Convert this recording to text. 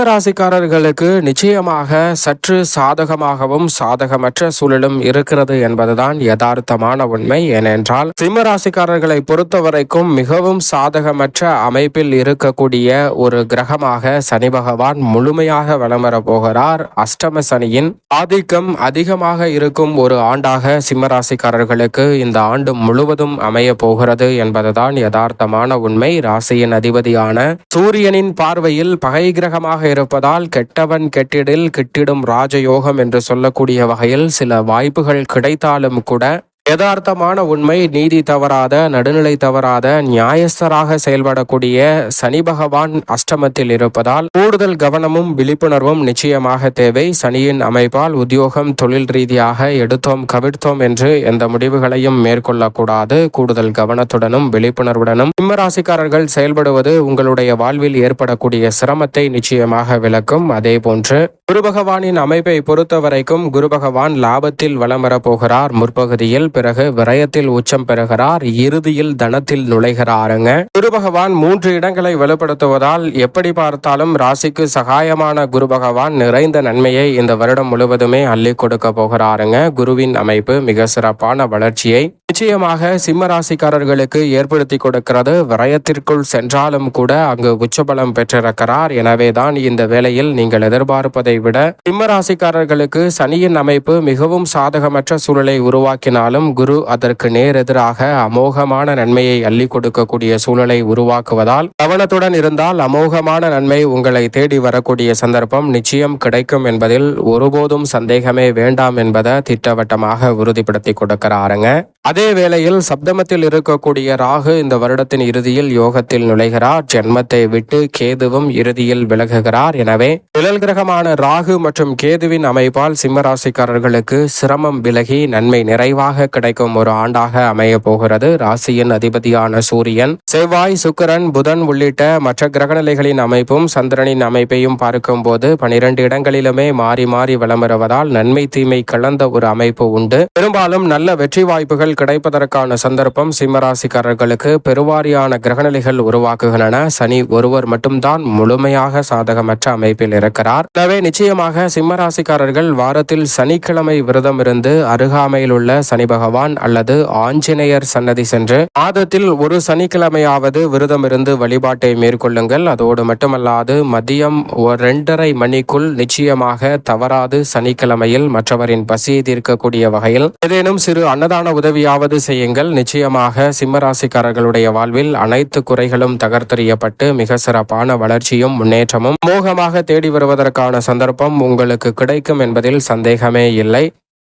சிம்ம ராசிக்காரர்களுக்கு நிச்சயமாக சற்று சாதகமாகவும் சாதகமற்ற சூழலும் இருக்கிறது என்பதுதான் யதார்த்தமான உண்மை. ஏனென்றால் சிம்ம ராசிக்காரர்களை பொறுத்தவரைக்கும் மிகவும் சாதகமற்ற அமைப்பில் இருக்கக்கூடிய ஒரு கிரகமாக சனி பகவான் முழுமையாக வலம் வரப் போகிறார். அஷ்டம சனியின் ஆதிக்கம் அதிகமாக இருக்கும் ஒரு ஆண்டாக சிம்ம ராசிக்காரர்களுக்கு இந்த ஆண்டு முழுவதும் அமைய போகிறது என்பதுதான் யதார்த்தமான உண்மை. ராசியின் அதிபதியான சூரியனின் பார்வையில் பகை கிரகமாக இருப்பதால் கெட்டவன் கெட்டிடில் கிட்டிடும் ராஜயோகம் என்று சொல்லக்கூடிய வகையில் சில வாய்ப்புகள் கிடைத்தாலும் கூட யதார்த்தமான உண்மை, நீதி தவறாத, நடுநிலை தவறாத, நியாயஸ்தராக செயல்படக்கூடிய சனி பகவான் அஷ்டமத்தில் இருப்பதால் கூடுதல் கவனமும் விழிப்புணர்வும் நிச்சயமாக தேவை. சனியின் அமைப்பால் உத்தியோகம், தொழில் ரீதியாக எடுத்தோம் கவிழ்த்தோம் என்று எந்த முடிவுகளையும் மேற்கொள்ளக்கூடாது. கூடுதல் கவனத்துடனும் விழிப்புணர்வுடனும் சிம்மராசிக்காரர்கள் செயல்படுவது உங்களுடைய வாழ்வில் ஏற்படக்கூடிய சிரமத்தை நிச்சயமாக விளக்கும். அதே போன்று குரு பகவானின் அமைப்பை பொறுத்த வரைக்கும் குரு பகவான் லாபத்தில் வலம் வரப்போகிறார் முற்பகுதியில். பிறகு விரயத்தில் உச்சம் பெறுகிறார். இறுதியில் தனத்தில் நுழைகிறாருங்க. குரு பகவான் 3 இடங்களை வலுப்படுத்துவதால் எப்படி பார்த்தாலும் ராசிக்கு சகாயமான குரு பகவான் நிறைந்த நன்மையை இந்த வருடம் முழுவதுமே அள்ளி கொடுக்க போகிறாருங்க. குருவின் அமைப்பு மிக சிறப்பான வளர்ச்சியை நிச்சயமாக சிம்ம ராசிக்காரர்களுக்கு ஏற்படுத்தி கொடுக்கிறது. விரயத்திற்குள் சென்றாலும் கூட அங்கு உச்சபலம் பெற்றிருக்கிறார். எனவேதான் இந்த வேளையில் நீங்கள் எதிர்பார்ப்பதை விட சிம்ம ராசிக்காரர்களுக்கு சனியின் அமைப்பு மிகவும் சாதகமற்ற சூழலை உருவாக்கினாலும் குரு அதற்கு நேரெதிராக அமோகமான நன்மையை அள்ளி கொடுக்கக்கூடிய சூழலை உருவாக்குவதால் கவனத்துடன் இருந்தால் அமோகமான நன்மை உங்களை தேடி வரக்கூடிய சந்தர்ப்பம் நிச்சயம் கிடைக்கும் என்பதில் ஒருபோதும் சந்தேகமே வேண்டாம் என்பதை திட்டவட்டமாக உறுதிப்படுத்தி கொடுக்கிறாருங்க. அதே வேளையில் சப்தமத்தில் இருக்கக்கூடிய ராகு இந்த வருடத்தின் இறுதியில் யோகத்தில் நுழைகிறார். ஜென்மத்தை விட்டு கேதுவும் இறுதியில் விலகுகிறார். எனவே நிழல் கிரகமான ராகு மற்றும் கேதுவின் அமைப்பால் சிம்மராசிக்காரர்களுக்கு சிரமம் விலகி நன்மை நிறைவாக கிடைக்கும் ஒரு ஆண்டாக அமைய போகிறது. ராசியின் அதிபதியான சூரியன், செவ்வாய், சுக்கிரன், புதன் உள்ளிட்ட மற்ற கிரகநிலைகளின் அமைப்பும் சந்திரனின் அமைப்பையும் பார்க்கும் போது 12 இடங்களிலுமே மாறி மாறி வலம் வருவதால் நன்மை தீமை கலந்த ஒரு அமைப்பு உண்டு. பெரும்பாலும் நல்ல வெற்றி வாய்ப்புகள் கிடைப்பதற்கான சந்தர்ப்பம் சிம்மராசிக்காரர்களுக்கு பெருவாரியான கிரகநிலைகள் உருவாக்குகின்றன. சனி ஒருவர் மட்டும்தான் முழுமையாக சாதகமற்ற அமைப்பில் இருக்கிறார். எனவே நிச்சயமாக சிம்மராசிக்காரர்கள் வாரத்தில் சனிக்கிழமை விரதம் இருந்து அருகாமையில் உள்ள சனி பகவான் அல்லது ஆஞ்சநேயர் சன்னதி சென்று மாதத்தில் ஒரு சனிக்கிழமையாவது விரதம் இருந்து வழிபாட்டை மேற்கொள்ளுங்கள். அதோடு மட்டுமல்லாது மதியம் 2:30 மணிக்குள் நிச்சயமாக தவறாது சனிக்கிழமையில் மற்றவரின் பசியை தீர்க்கக்கூடிய வகையில் ஏதேனும் சிறு அன்னதான உதவியாவது செய்யுங்கள். நிச்சயமாக சிம்மராசிக்காரர்களுடைய வாழ்வில் அனைத்து குறைகளும் தகர்த்தெறியப்பட்டு மிக சிறப்பான வளர்ச்சியும் முன்னேற்றமும் மோகமாக தேடி வருவதற்கான சந்தர்ப்பம் உங்களுக்கு கிடைக்கும் என்பதில் சந்தேகமே இல்லை.